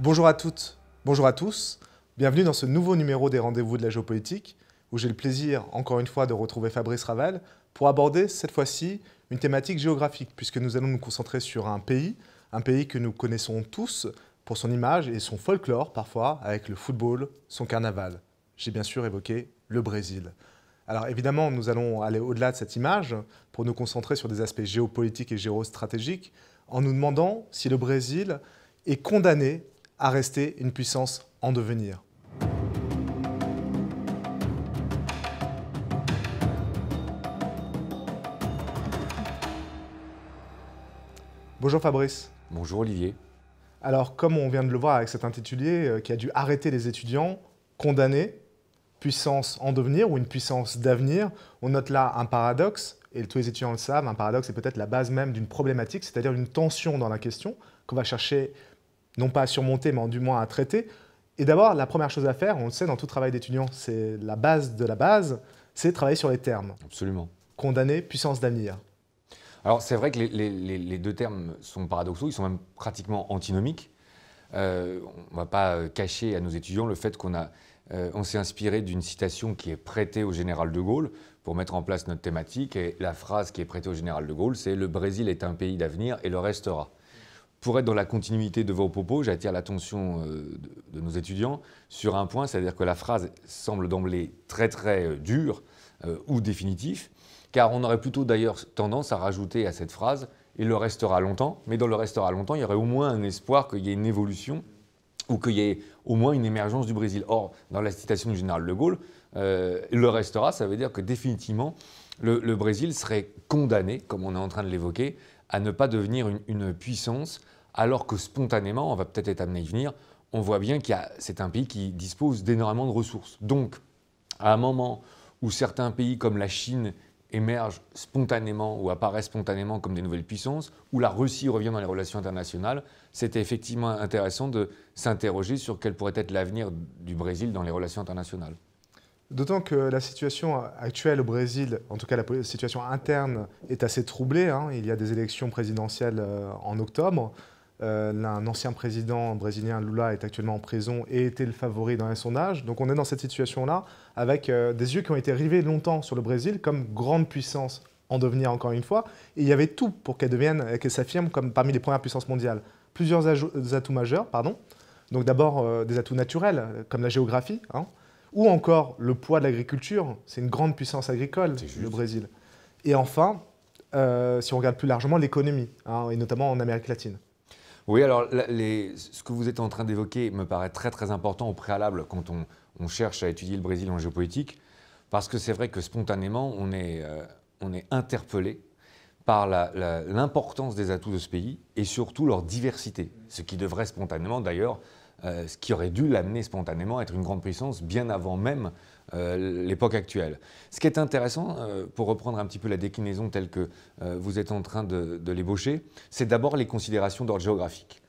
Bonjour à toutes, bonjour à tous. Bienvenue dans ce nouveau numéro des Rendez-vous de la géopolitique, où j'ai le plaisir, encore une fois, de retrouver Fabrice Raval pour aborder cette fois-ci une thématique géographique, puisque nous allons nous concentrer sur un pays que nous connaissons tous pour son image et son folklore, parfois, avec le football, son carnaval. J'ai bien sûr évoqué le Brésil. Alors évidemment, nous allons aller au-delà de cette image pour nous concentrer sur des aspects géopolitiques et géostratégiques, en nous demandant si le Brésil est condamné à rester une puissance en devenir. Bonjour Fabrice. Bonjour Olivier. Alors comme on vient de le voir avec cet intitulé qui a dû arrêter les étudiants, condamné, puissance en devenir ou une puissance d'avenir, on note là un paradoxe, et tous les étudiants le savent, un paradoxe est peut-être la base même d'une problématique, c'est-à-dire une tension dans la question qu'on va chercher non pas à surmonter, mais du moins à traiter. Et d'abord, la première chose à faire, on le sait dans tout travail d'étudiant, c'est la base de la base, c'est travailler sur les termes. Absolument. Condamné, puissance d'avenir. Alors c'est vrai que les deux termes sont paradoxaux, ils sont même pratiquement antinomiques. On ne va pas cacher à nos étudiants le fait on s'est inspiré d'une citation qui est prêtée au général de Gaulle pour mettre en place notre thématique. Et la phrase qui est prêtée au général de Gaulle, c'est « Le Brésil est un pays d'avenir et le restera ». Pour être dans la continuité de vos propos, j'attire l'attention de nos étudiants sur un point, c'est-à-dire que la phrase semble d'emblée très dure ou définitive, car on aurait plutôt d'ailleurs tendance à rajouter à cette phrase « il le restera longtemps », mais dans le restera longtemps, il y aurait au moins un espoir qu'il y ait une évolution ou qu'il y ait au moins une émergence du Brésil. Or, dans la citation du général de Gaulle, il le restera, ça veut dire que définitivement, le Brésil serait condamné, comme on est en train de l'évoquer, à ne pas devenir une puissance, alors que spontanément, on va peut-être être amené à y venir, on voit bien que c'est un pays qui dispose d'énormément de ressources. Donc, à un moment où certains pays comme la Chine émergent spontanément ou apparaissent spontanément comme des nouvelles puissances, où la Russie revient dans les relations internationales, c'était effectivement intéressant de s'interroger sur quel pourrait être l'avenir du Brésil dans les relations internationales. D'autant que la situation actuelle au Brésil, en tout cas la situation interne, est assez troublée. Il y a des élections présidentielles en octobre. Un ancien président brésilien, Lula, est actuellement en prison et était le favori dans les sondages. Donc on est dans cette situation-là, avec des yeux qui ont été rivés longtemps sur le Brésil comme grande puissance en devenir encore une fois. Et il y avait tout pour qu'elle s'affirme comme parmi les premières puissances mondiales. Plusieurs atouts majeurs, pardon. Donc d'abord des atouts naturels, comme la géographie, ou encore le poids de l'agriculture. C'est une grande puissance agricole, le Brésil. Et enfin, si on regarde plus largement, l'économie, et notamment en Amérique latine. Oui, alors ce que vous êtes en train d'évoquer me paraît très important au préalable quand on cherche à étudier le Brésil en géopolitique, parce que c'est vrai que spontanément, on est interpellé par l'importance des atouts de ce pays et surtout leur diversité, ce qui devrait spontanément d'ailleurs, ce qui aurait dû l'amener spontanément à être une grande puissance bien avant même l'époque actuelle. Ce qui est intéressant, pour reprendre un petit peu la déclinaison telle que vous êtes en train de l'ébaucher, c'est d'abord les considérations d'ordre géographique.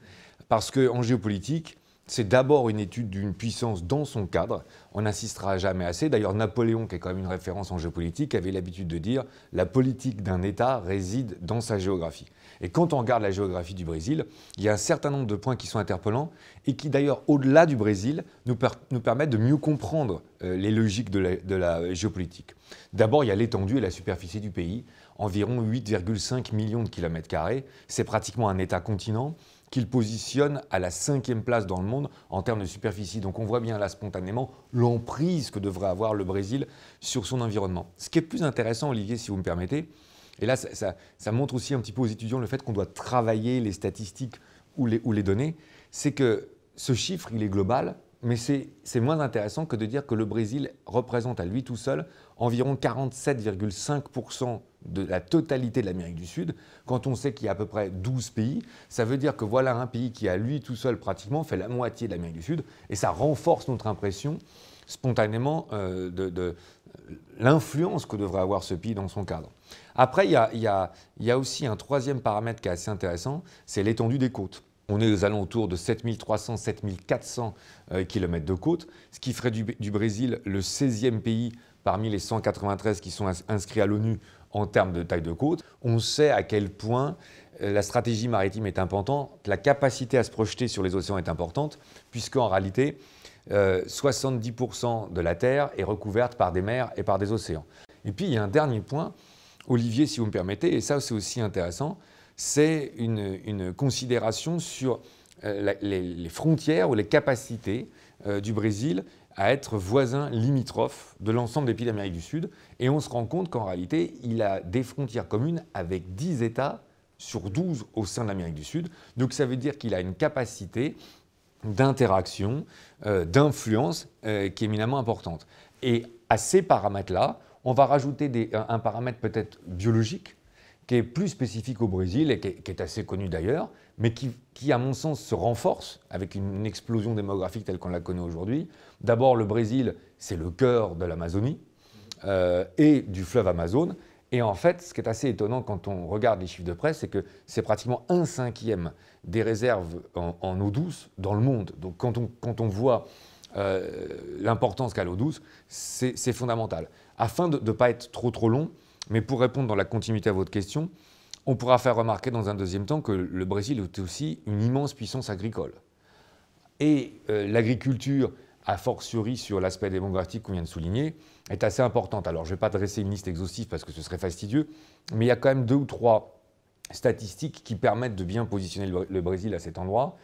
Parce qu'en géopolitique, c'est d'abord une étude d'une puissance dans son cadre. On n'insistera jamais assez. D'ailleurs, Napoléon, qui est quand même une référence en géopolitique, avait l'habitude de dire « la politique d'un État réside dans sa géographie ». Et quand on regarde la géographie du Brésil, il y a un certain nombre de points qui sont interpellants et qui d'ailleurs, au-delà du Brésil, nous permettent de mieux comprendre les logiques de la géopolitique. D'abord, il y a l'étendue et la superficie du pays, environ 8,5 millions de kilomètres carrés. C'est pratiquement un État-continent qu'il positionne à la 5e place dans le monde en termes de superficie. Donc on voit bien là spontanément l'emprise que devrait avoir le Brésil sur son environnement. Ce qui est plus intéressant, Olivier, si vous me permettez, et là ça montre aussi un petit peu aux étudiants le fait qu'on doit travailler les statistiques ou les données, c'est que ce chiffre, il est global, mais c'est moins intéressant que de dire que le Brésil représente à lui tout seul environ 47,5% de la totalité de l'Amérique du Sud. Quand on sait qu'il y a à peu près 12 pays, ça veut dire que voilà un pays qui à lui tout seul pratiquement fait la moitié de l'Amérique du Sud et ça renforce notre impression spontanément de l'influence que devrait avoir ce pays dans son cadre. Après, il y a aussi un troisième paramètre qui est assez intéressant, c'est l'étendue des côtes. On est aux alentours de 7300, 7400 km de côte, ce qui ferait du Brésil le 16e pays parmi les 193 qui sont inscrits à l'ONU en termes de taille de côte. On sait à quel point la stratégie maritime est importante, la capacité à se projeter sur les océans est importante, puisqu'en réalité, 70% de la Terre est recouverte par des mers et par des océans. Et puis, il y a un dernier point, Olivier, si vous me permettez, et ça c'est aussi intéressant, c'est une considération sur les frontières ou les capacités du Brésil à être voisin limitrophe de l'ensemble des pays d'Amérique du Sud. Et on se rend compte qu'en réalité, il a des frontières communes avec 10 États sur 12 au sein de l'Amérique du Sud. Donc ça veut dire qu'il a une capacité d'interaction, d'influence qui est éminemment importante. Et à ces paramètres-là, on va rajouter un paramètre peut-être biologique, qui est plus spécifique au Brésil et qui est assez connu d'ailleurs, mais qui, à mon sens, se renforce avec une explosion démographique telle qu'on la connaît aujourd'hui. D'abord, le Brésil, c'est le cœur de l'Amazonie et du fleuve Amazone. Et en fait, ce qui est assez étonnant quand on regarde les chiffres de presse, c'est que c'est pratiquement 1/5 des réserves en eau douce dans le monde. Donc quand on voit l'importance qu'a l'eau douce, c'est fondamental. Afin de ne pas être trop long, mais pour répondre dans la continuité à votre question, on pourra faire remarquer dans un deuxième temps que le Brésil est aussi une immense puissance agricole. Et l'agriculture, a fortiori sur l'aspect démographique qu'on vient de souligner, est assez importante. Alors je ne vais pas dresser une liste exhaustive parce que ce serait fastidieux, mais il y a quand même 2 ou 3 statistiques qui permettent de bien positionner le Brésil à cet endroit.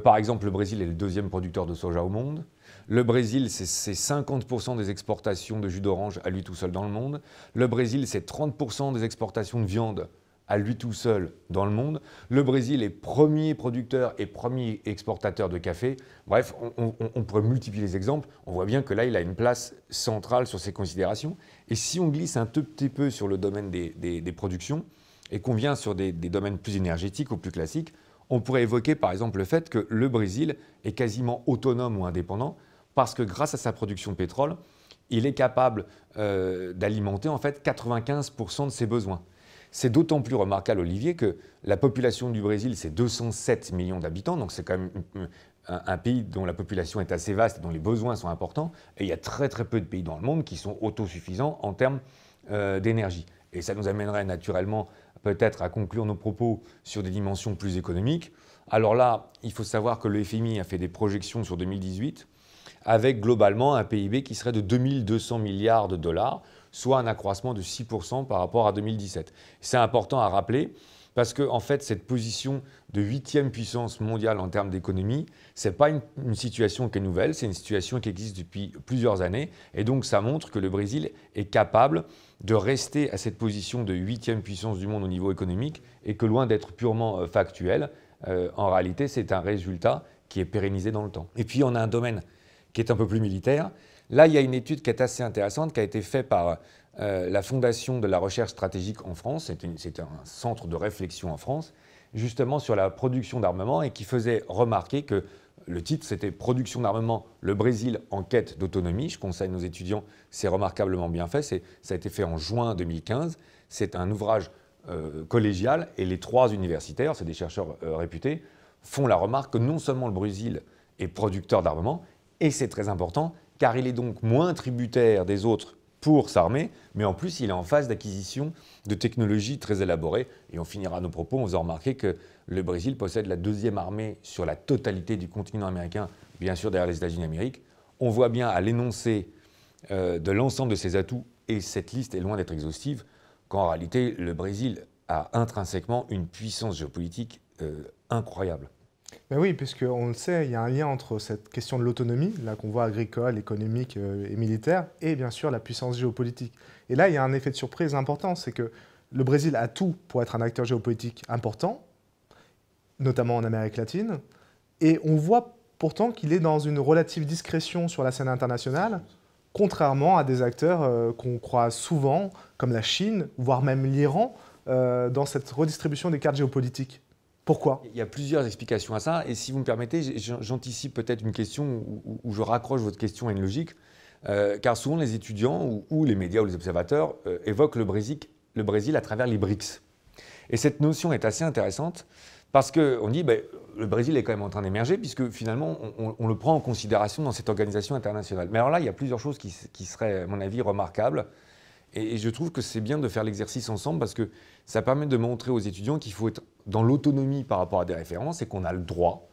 Par exemple, le Brésil est le 2e producteur de soja au monde. Le Brésil, c'est 50% des exportations de jus d'orange à lui tout seul dans le monde. Le Brésil, c'est 30% des exportations de viande à lui tout seul dans le monde. Le Brésil est premier producteur et premier exportateur de café. Bref, on pourrait multiplier les exemples. On voit bien que là, il a une place centrale sur ces considérations. Et si on glisse un tout petit peu sur le domaine des productions et qu'on vient sur des domaines plus énergétiques ou plus classiques, on pourrait évoquer par exemple le fait que le Brésil est quasiment autonome ou indépendant parce que grâce à sa production de pétrole, il est capable d'alimenter en fait 95% de ses besoins. C'est d'autant plus remarquable, Olivier, que la population du Brésil, c'est 207 millions d'habitants, donc c'est quand même un pays dont la population est assez vaste et dont les besoins sont importants. Et il y a très très peu de pays dans le monde qui sont autosuffisants en termes d'énergie. Et ça nous amènerait naturellement peut-être à conclure nos propos sur des dimensions plus économiques. Alors là, il faut savoir que le FMI a fait des projections sur 2018 avec globalement un PIB qui serait de 2200 milliards de dollars, soit un accroissement de 6% par rapport à 2017. C'est important à rappeler parce que en fait, cette position de 8e puissance mondiale en termes d'économie, ce n'est pas une situation qui est nouvelle, c'est une situation qui existe depuis plusieurs années. Et donc, ça montre que le Brésil est capable de rester à cette position de 8e puissance du monde au niveau économique et que loin d'être purement factuel, en réalité, c'est un résultat qui est pérennisé dans le temps. Et puis, on a un domaine qui est un peu plus militaire. Là, il y a une étude qui est assez intéressante, qui a été faite par la Fondation de la recherche stratégique en France. C'est un centre de réflexion en France, justement sur la production d'armement et qui faisait remarquer que le titre, c'était « Production d'armement, le Brésil en quête d'autonomie ». Je conseille nos étudiants, c'est remarquablement bien fait. Ça a été fait en juin 2015. C'est un ouvrage collégial et les 3 universitaires, c'est des chercheurs réputés, font la remarque que non seulement le Brésil est producteur d'armement, et c'est très important, car il est donc moins tributaire des autres pour s'armer, mais en plus, il est en phase d'acquisition de technologies très élaborées. Et on finira nos propos en faisant remarquer que le Brésil possède la 2e armée sur la totalité du continent américain, bien sûr derrière les États-Unis d'Amérique. On voit bien à l'énoncé de l'ensemble de ses atouts, et cette liste est loin d'être exhaustive, qu'en réalité, le Brésil a intrinsèquement une puissance géopolitique incroyable. Ben oui, puisqu'on le sait, il y a un lien entre cette question de l'autonomie, là qu'on voit agricole, économique et militaire, et bien sûr la puissance géopolitique. Et là, il y a un effet de surprise important, c'est que le Brésil a tout pour être un acteur géopolitique important, notamment en Amérique latine, et on voit pourtant qu'il est dans une relative discrétion sur la scène internationale, contrairement à des acteurs qu'on croit souvent, comme la Chine, voire même l'Iran, dans cette redistribution des cartes géopolitiques. Pourquoi ? Il y a plusieurs explications à ça, et si vous me permettez, j'anticipe peut-être une question où je raccroche votre question à une logique, car souvent les étudiants ou les médias ou les observateurs évoquent le Brésil à travers les BRICS. Et cette notion est assez intéressante parce qu'on dit le Brésil est quand même en train d'émerger puisque finalement on le prend en considération dans cette organisation internationale. Mais alors là, il y a plusieurs choses qui seraient, à mon avis, remarquables Et je trouve que c'est bien de faire l'exercice ensemble parce que ça permet de montrer aux étudiants qu'il faut être dans l'autonomie par rapport à des références et qu'on a le droit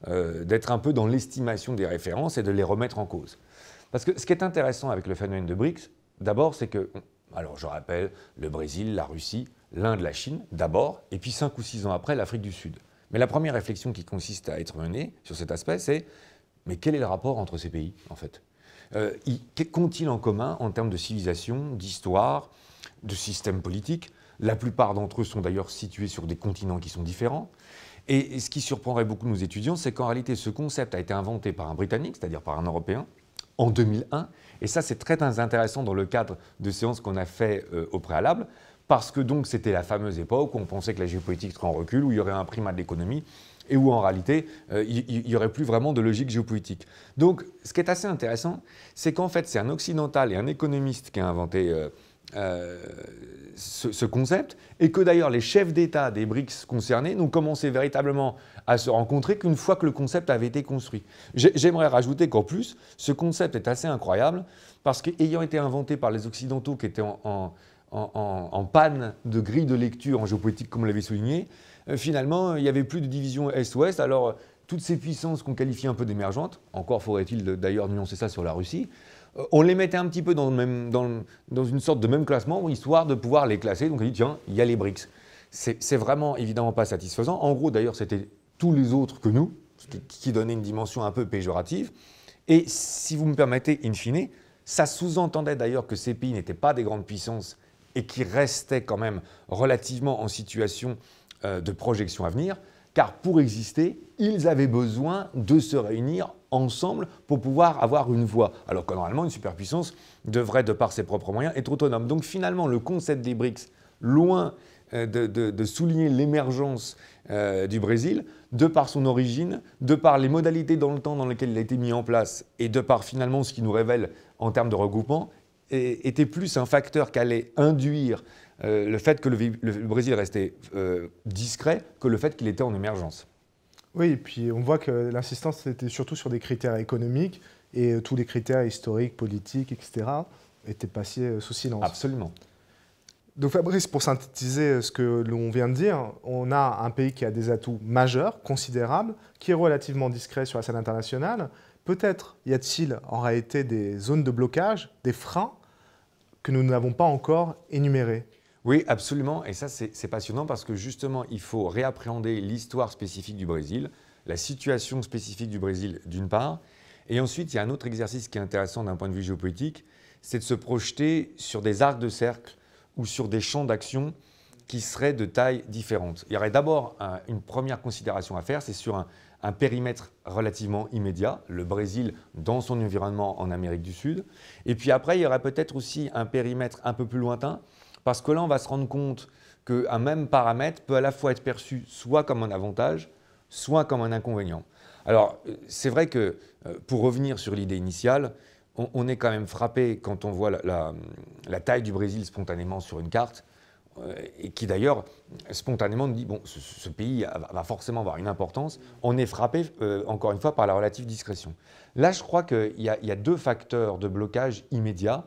d'être un peu dans l'estimation des références et de les remettre en cause. Parce que ce qui est intéressant avec le phénomène de BRICS, d'abord, c'est que, alors je rappelle, le Brésil, la Russie, l'Inde, la Chine, d'abord, et puis 5 ou 6 ans après, l'Afrique du Sud. Mais la première réflexion qui consiste à être menée sur cet aspect, c'est mais quel est le rapport entre ces pays, en fait? Qu'ont-ils en commun en termes de civilisation, d'histoire, de système politique? La plupart d'entre eux sont d'ailleurs situés sur des continents qui sont différents. Et ce qui surprendrait beaucoup nos étudiants, c'est qu'en réalité, ce concept a été inventé par un Britannique, c'est-à-dire par un Européen, en 2001. Et ça, c'est très intéressant dans le cadre de séances qu'on a fait au préalable, parce que donc c'était la fameuse époque où on pensait que la géopolitique serait en recul, où il y aurait un primat de l'économie, et où en réalité, il n'y aurait plus vraiment de logique géopolitique. Donc, ce qui est assez intéressant, c'est qu'en fait, c'est un occidental et un économiste qui a inventé ce concept, et que d'ailleurs les chefs d'État des BRICS concernés n'ont commencé véritablement à se rencontrer qu'une fois que le concept avait été construit. J'aimerais rajouter qu'en plus, ce concept est assez incroyable, parce qu'ayant été inventé par les Occidentaux qui étaient en panne de grille de lecture en géopolitique, comme vous l'avez souligné, finalement, il n'y avait plus de division Est-Ouest. Alors, toutes ces puissances qu'on qualifie un peu d'émergentes, encore faudrait-il d'ailleurs nuancer ça sur la Russie, on les mettait un petit peu dans une sorte de même classement, histoire de pouvoir les classer. Donc on dit, tiens, il y a les BRICS. C'est vraiment évidemment pas satisfaisant. En gros, d'ailleurs, c'était tous les autres que nous, ce qui donnait une dimension un peu péjorative. Et si vous me permettez, in fine, ça sous-entendait d'ailleurs que ces pays n'étaient pas des grandes puissances et qui restaient quand même relativement en situation de projection à venir, car pour exister, ils avaient besoin de se réunir ensemble pour pouvoir avoir une voix. Alors que normalement, une superpuissance devrait, de par ses propres moyens, être autonome. Donc finalement, le concept des BRICS, loin de souligner l'émergence du Brésil, de par son origine, de par les modalités dans le temps dans lesquelles il a été mis en place, et de par finalement ce qu'il nous révèle en termes de regroupement, était plus un facteur qu'allait induire le fait que le Brésil restait discret que le fait qu'il était en émergence. Oui, et puis on voit que l'insistance était surtout sur des critères économiques et tous les critères historiques, politiques, etc. étaient passés sous silence. Absolument. Donc Fabrice, pour synthétiser ce que l'on vient de dire, on a un pays qui a des atouts majeurs, considérables, qui est relativement discret sur la scène internationale. Peut-être y a-t-il en réalité des zones de blocage, des freins que nous n'avons pas encore énumérés. Oui, absolument. Et ça, c'est passionnant parce que justement, il faut réappréhender l'histoire spécifique du Brésil, la situation spécifique du Brésil d'une part. Et ensuite, il y a un autre exercice qui est intéressant d'un point de vue géopolitique, c'est de se projeter sur des arcs de cercle ou sur des champs d'action qui seraient de taille différente. Il y aurait d'abord une première considération à faire, c'est sur un périmètre relativement immédiat, le Brésil dans son environnement en Amérique du Sud. Et puis après, il y aurait peut-être aussi un périmètre un peu plus lointain, parce que là, on va se rendre compte qu'un même paramètre peut à la fois être perçu soit comme un avantage, soit comme un inconvénient. Alors, c'est vrai que, pour revenir sur l'idée initiale, on est quand même frappé quand on voit la taille du Brésil spontanément sur une carte, et qui d'ailleurs, spontanément, nous dit, bon, ce pays va forcément avoir une importance. On est frappé, encore une fois, par la relative discrétion. Là, je crois qu'il y a deux facteurs de blocage immédiat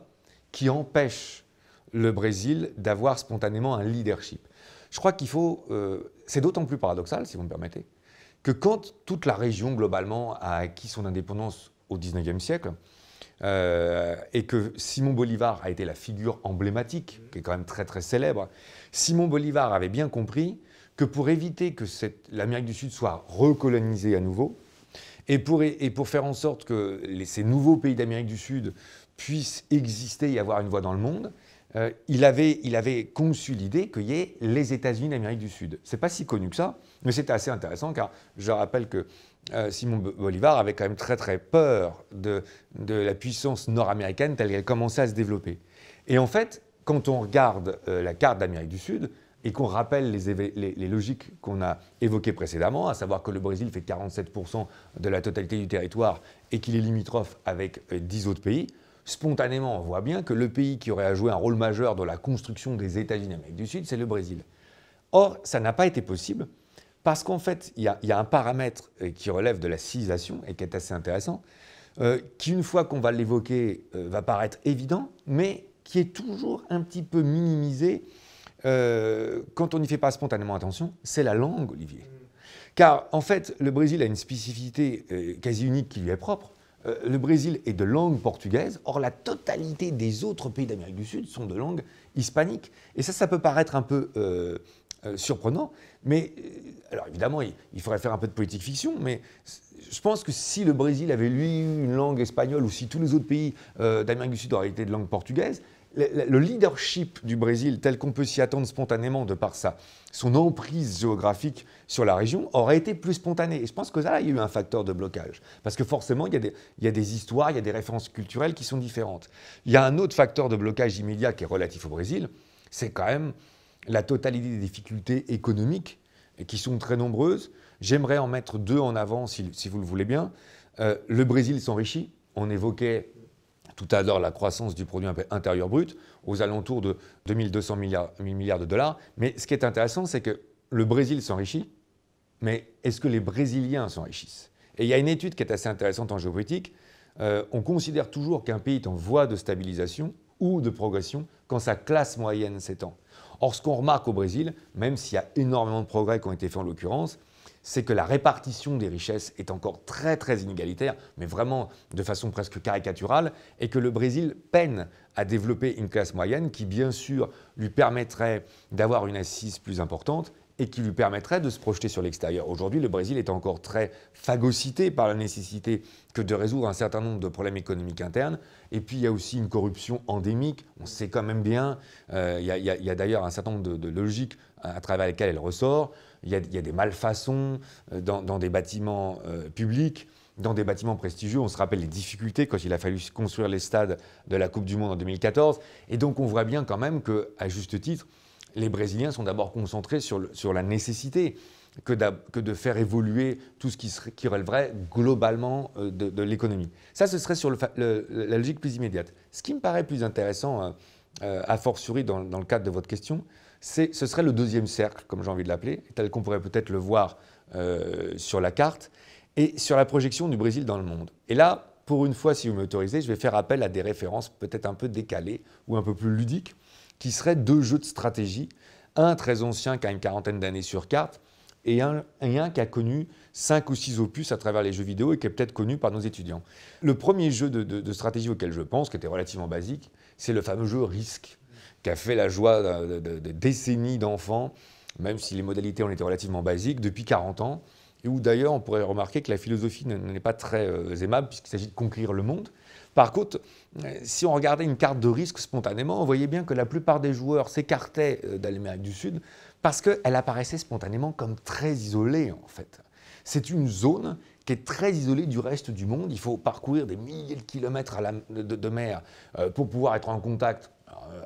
qui empêchent le Brésil d'avoir spontanément un leadership. Je crois qu'il faut, c'est d'autant plus paradoxal, si vous me permettez, que quand toute la région globalement a acquis son indépendance au XIXe siècle, et que Simon Bolivar a été la figure emblématique, qui est quand même très très célèbre, Simon Bolivar avait bien compris que pour éviter que l'Amérique du Sud soit recolonisée à nouveau, et pour faire en sorte que ces nouveaux pays d'Amérique du Sud puissent exister et avoir une voix dans le monde, il avait conçu l'idée qu'il y ait les États-Unis d'Amérique du Sud. Ce n'est pas si connu que ça, mais c'était assez intéressant car je rappelle que Simon Bolivar avait quand même très très peur de la puissance nord-américaine telle qu'elle commençait à se développer. Et en fait, quand on regarde la carte d'Amérique du Sud et qu'on rappelle les logiques qu'on a évoquées précédemment, à savoir que le Brésil fait 47% de la totalité du territoire et qu'il est limitrophe avec 10 autres pays, spontanément, on voit bien que le pays qui aurait à jouer un rôle majeur dans la construction des États-Unis d'Amérique du Sud, c'est le Brésil. Or, ça n'a pas été possible parce qu'en fait, il y a un paramètre qui relève de la civilisation et qui est assez intéressant, qui, une fois qu'on va l'évoquer, va paraître évident, mais qui est toujours un petit peu minimisé quand on n'y fait pas spontanément attention, c'est la langue, Olivier. Car en fait, le Brésil a une spécificité quasi unique qui lui est propre. Le Brésil est de langue portugaise, or la totalité des autres pays d'Amérique du Sud sont de langue hispanique. Et ça peut paraître un peu surprenant, mais alors évidemment, il faudrait faire un peu de politique fiction, mais je pense que si le Brésil avait lui une langue espagnole ou si tous les autres pays d'Amérique du Sud auraient été de langue portugaise, le leadership du Brésil, tel qu'on peut s'y attendre spontanément de par son emprise géographique sur la région, aurait été plus spontané. Et je pense que là, il y a eu un facteur de blocage. Parce que forcément, il y a des histoires, il y a des références culturelles qui sont différentes. Il y a un autre facteur de blocage immédiat qui est relatif au Brésil, c'est quand même la totalité des difficultés économiques qui sont très nombreuses. J'aimerais en mettre deux en avant, si vous le voulez bien. Le Brésil s'enrichit. On évoquait tout à l'heure la croissance du produit intérieur brut aux alentours de 2200 milliards de dollars. Mais ce qui est intéressant, c'est que le Brésil s'enrichit, mais est-ce que les Brésiliens s'enrichissent? Et il y a une étude qui est assez intéressante en géopolitique. On considère toujours qu'un pays est en voie de stabilisation ou de progression quand sa classe moyenne s'étend. Or, ce qu'on remarque au Brésil, même s'il y a énormément de progrès qui ont été faits en l'occurrence, c'est que la répartition des richesses est encore très très inégalitaire, mais vraiment de façon presque caricaturale, et que le Brésil peine à développer une classe moyenne qui, bien sûr, lui permettrait d'avoir une assise plus importante et qui lui permettrait de se projeter sur l'extérieur. Aujourd'hui, le Brésil est encore très phagocyté par la nécessité que de résoudre un certain nombre de problèmes économiques internes. Et puis, il y a aussi une corruption endémique. On sait quand même bien, il y a d'ailleurs un certain nombre de logiques à travers lesquelles elle ressort. Il y a des malfaçons dans des bâtiments publics, dans des bâtiments prestigieux. On se rappelle les difficultés quand il a fallu construire les stades de la Coupe du Monde en 2014. Et donc, on voit bien quand même qu'à juste titre, les Brésiliens sont d'abord concentrés sur la nécessité que de faire évoluer tout ce qui relèverait globalement de l'économie. Ça, ce serait sur la logique plus immédiate. Ce qui me paraît plus intéressant, a fortiori dans le cadre de votre question, ce serait le deuxième cercle, comme j'ai envie de l'appeler, tel qu'on pourrait peut-être le voir sur la carte, et sur la projection du Brésil dans le monde. Et là, pour une fois, si vous m'autorisez, je vais faire appel à des références peut-être un peu décalées ou un peu plus ludiques, qui seraient deux jeux de stratégie, un très ancien qui a une quarantaine d'années sur carte, et un qui a connu 5 ou 6 opus à travers les jeux vidéo et qui est peut-être connu par nos étudiants. Le premier jeu de stratégie auquel je pense, qui était relativement basique, c'est le fameux jeu Risk, qui a fait la joie de décennies d'enfants, même si les modalités ont été relativement basiques, depuis 40 ans, et où d'ailleurs on pourrait remarquer que la philosophie n'est pas très aimable puisqu'il s'agit de conquérir le monde. Par contre, si on regardait une carte de risque spontanément, on voyait bien que la plupart des joueurs s'écartaient d'Amérique du Sud parce qu'elle apparaissait spontanément comme très isolée en fait. C'est une zone qui est très isolée du reste du monde. Il faut parcourir des milliers de kilomètres de mer pour pouvoir être en contact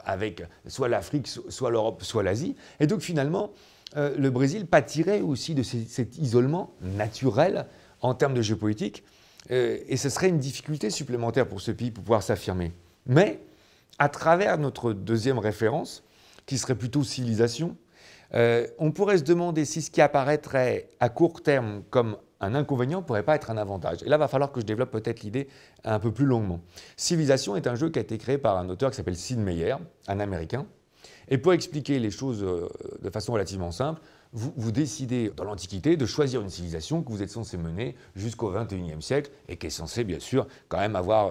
avec soit l'Afrique, soit l'Europe, soit l'Asie. Et donc finalement, le Brésil pâtirait aussi de cet isolement naturel en termes de géopolitique. Et ce serait une difficulté supplémentaire pour ce pays pour pouvoir s'affirmer. Mais à travers notre deuxième référence, qui serait plutôt civilisation, on pourrait se demander si ce qui apparaîtrait à court terme comme un inconvénient ne pourrait pas être un avantage. Et là, il va falloir que je développe peut-être l'idée un peu plus longuement. Civilisation est un jeu qui a été créé par un auteur qui s'appelle Sid Meier, un Américain. Et pour expliquer les choses de façon relativement simple, vous décidez dans l'Antiquité de choisir une civilisation que vous êtes censé mener jusqu'au XXIe siècle et qui est censée bien sûr quand même avoir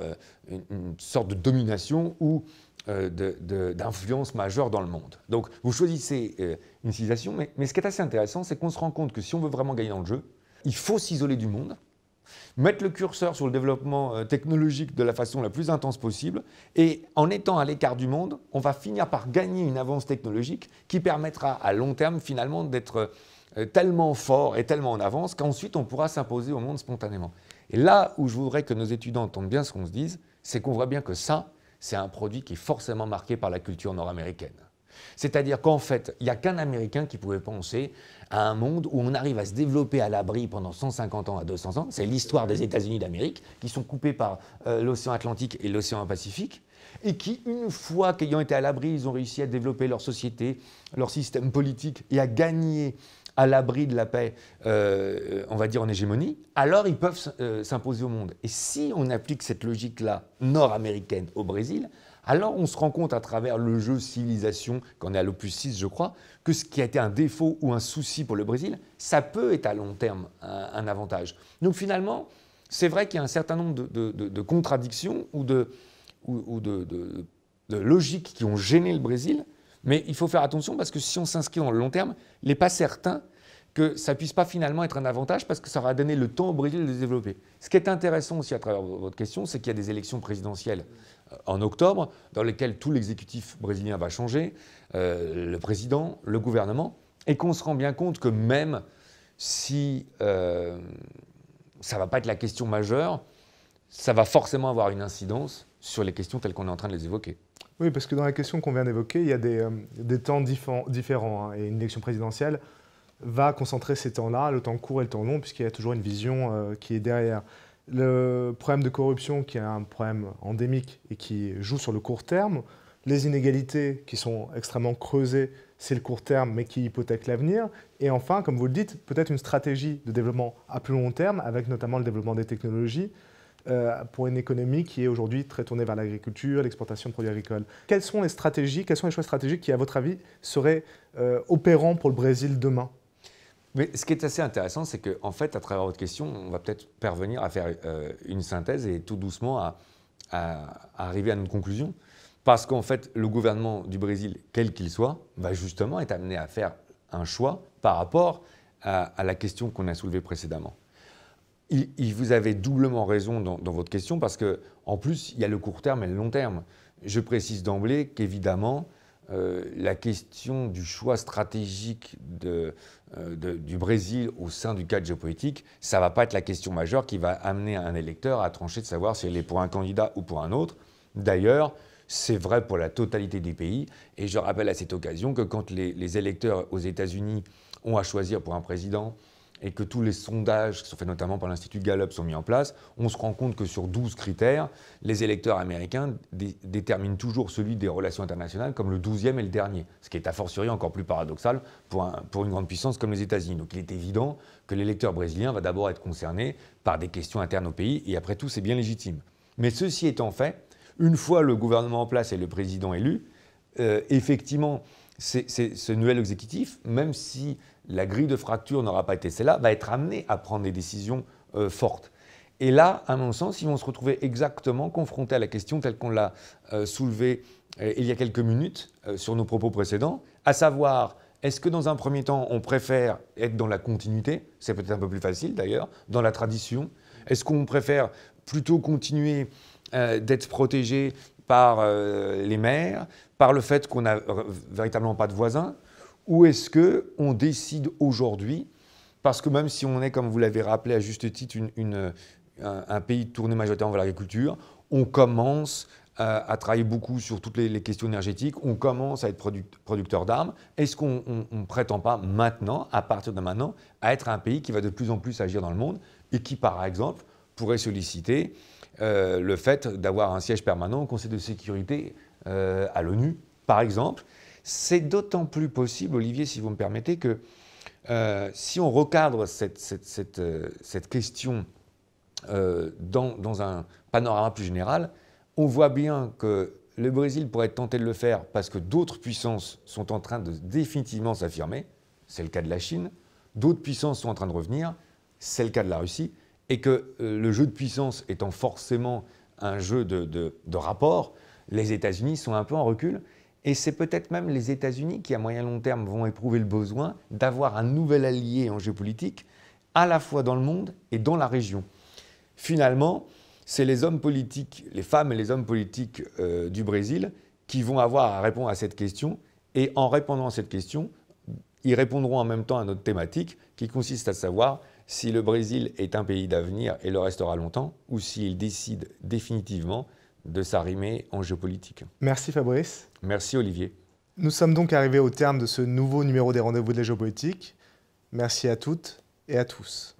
une sorte de domination ou d'influence majeure dans le monde. Donc vous choisissez une civilisation, mais ce qui est assez intéressant, c'est qu'on se rend compte que si on veut vraiment gagner dans le jeu, il faut s'isoler du monde, mettre le curseur sur le développement technologique de la façon la plus intense possible, et en étant à l'écart du monde, on va finir par gagner une avance technologique qui permettra à long terme finalement d'être tellement fort et tellement en avance qu'ensuite on pourra s'imposer au monde spontanément. Et là où je voudrais que nos étudiants entendent bien ce qu'on se dise, c'est qu'on voit bien que ça, c'est un produit qui est forcément marqué par la culture nord-américaine. C'est-à-dire qu'en fait, il n'y a qu'un Américain qui pouvait penser à un monde où on arrive à se développer à l'abri pendant 150 ans à 200 ans. C'est l'histoire des États-Unis d'Amérique, qui sont coupés par l'océan Atlantique et l'océan Pacifique, et qui, une fois qu'ayant été à l'abri, ils ont réussi à développer leur société, leur système politique, et à gagner à l'abri de la paix, on va dire en hégémonie, alors ils peuvent s'imposer au monde. Et si on applique cette logique-là nord-américaine au Brésil, alors on se rend compte à travers le jeu civilisation, qu'on est à l'opus 6 je crois, que ce qui a été un défaut ou un souci pour le Brésil, ça peut être à long terme un avantage. Donc finalement, c'est vrai qu'il y a un certain nombre de contradictions ou de logiques qui ont gêné le Brésil, mais il faut faire attention parce que si on s'inscrit dans le long terme, il n'est pas certain que ça ne puisse pas finalement être un avantage parce que ça aura donné le temps au Brésil de se développer. Ce qui est intéressant aussi à travers votre question, c'est qu'il y a des élections présidentielles en octobre dans lesquelles tout l'exécutif brésilien va changer, le président, le gouvernement, et qu'on se rend bien compte que même si ça ne va pas être la question majeure, ça va forcément avoir une incidence sur les questions telles qu'on est en train de les évoquer. Oui, parce que dans la question qu'on vient d'évoquer, il y a des temps différents. Hein, et une élection présidentielle va concentrer ces temps-là, le temps court et le temps long, puisqu'il y a toujours une vision qui est derrière. Le problème de corruption, qui est un problème endémique et qui joue sur le court terme, les inégalités qui sont extrêmement creusées, c'est le court terme, mais qui hypothèque l'avenir. Et enfin, comme vous le dites, peut-être une stratégie de développement à plus long terme, avec notamment le développement des technologies, pour une économie qui est aujourd'hui très tournée vers l'agriculture, l'exportation de produits agricoles. Quelles sont les stratégies, quels sont les choix stratégiques qui, à votre avis, seraient opérants pour le Brésil demain ? Mais ce qui est assez intéressant, c'est qu'en fait, à travers votre question, on va peut-être parvenir à faire une synthèse et tout doucement à arriver à une conclusion. Parce qu'en fait, le gouvernement du Brésil, quel qu'il soit, va justement être amené à faire un choix par rapport à la question qu'on a soulevée précédemment. Vous avez doublement raison dans votre question parce qu'en plus, il y a le court terme et le long terme. Je précise d'emblée qu'évidemment, la question du choix stratégique du Brésil au sein du cadre géopolitique, ça ne va pas être la question majeure qui va amener un électeur à trancher de savoir s'il est pour un candidat ou pour un autre. D'ailleurs, c'est vrai pour la totalité des pays. Et je rappelle à cette occasion que quand les électeurs aux États-Unis ont à choisir pour un président et que tous les sondages qui sont faits notamment par l'Institut Gallup sont mis en place, on se rend compte que sur 12 critères, les électeurs américains déterminent toujours celui des relations internationales comme le 12e et le dernier, ce qui est a fortiori encore plus paradoxal pour une grande puissance comme les États-Unis. Donc il est évident que l'électeur brésilien va d'abord être concerné par des questions internes au pays, et après tout, c'est bien légitime. Mais ceci étant fait, une fois le gouvernement en place et le président élu, effectivement, ce nouvel exécutif, même si la grille de fracture n'aura pas été celle-là, va être amené à prendre des décisions fortes. Et là, à mon sens, ils vont se retrouver exactement confrontés à la question telle qu'on l'a soulevée il y a quelques minutes sur nos propos précédents, à savoir, est-ce que dans un premier temps, on préfère être dans la continuité, c'est peut-être un peu plus facile d'ailleurs, dans la tradition? Est-ce qu'on préfère plutôt continuer d'être protégé par les maires, par le fait qu'on n'a véritablement pas de voisins? Ou est-ce qu'on décide aujourd'hui, parce que même si on est, comme vous l'avez rappelé à juste titre, un pays tourné majoritairement vers l'agriculture, on commence à travailler beaucoup sur toutes les questions énergétiques, on commence à être producteur d'armes. Est-ce qu'on ne prétend pas maintenant, à partir de maintenant, à être un pays qui va de plus en plus agir dans le monde et qui, par exemple, pourrait solliciter le fait d'avoir un siège permanent au Conseil de sécurité à l'ONU, par exemple? C'est d'autant plus possible, Olivier, si vous me permettez, que si on recadre cette question dans un panorama plus général, on voit bien que le Brésil pourrait être tenté de le faire parce que d'autres puissances sont en train de définitivement s'affirmer. C'est le cas de la Chine. D'autres puissances sont en train de revenir. C'est le cas de la Russie. Et que le jeu de puissance étant forcément un jeu de rapport, les États-Unis sont un peu en recul. Et c'est peut-être même les États-Unis qui, à moyen long terme, vont éprouver le besoin d'avoir un nouvel allié en géopolitique, à la fois dans le monde et dans la région. Finalement, c'est les hommes politiques, les femmes et les hommes politiques du Brésil qui vont avoir à répondre à cette question. Et en répondant à cette question, ils répondront en même temps à notre thématique qui consiste à savoir si le Brésil est un pays d'avenir et le restera longtemps, ou s'il décide définitivement de s'arrimer en géopolitique. Merci Fabrice. Merci Olivier. Nous sommes donc arrivés au terme de ce nouveau numéro des Rendez-vous de la géopolitique. Merci à toutes et à tous.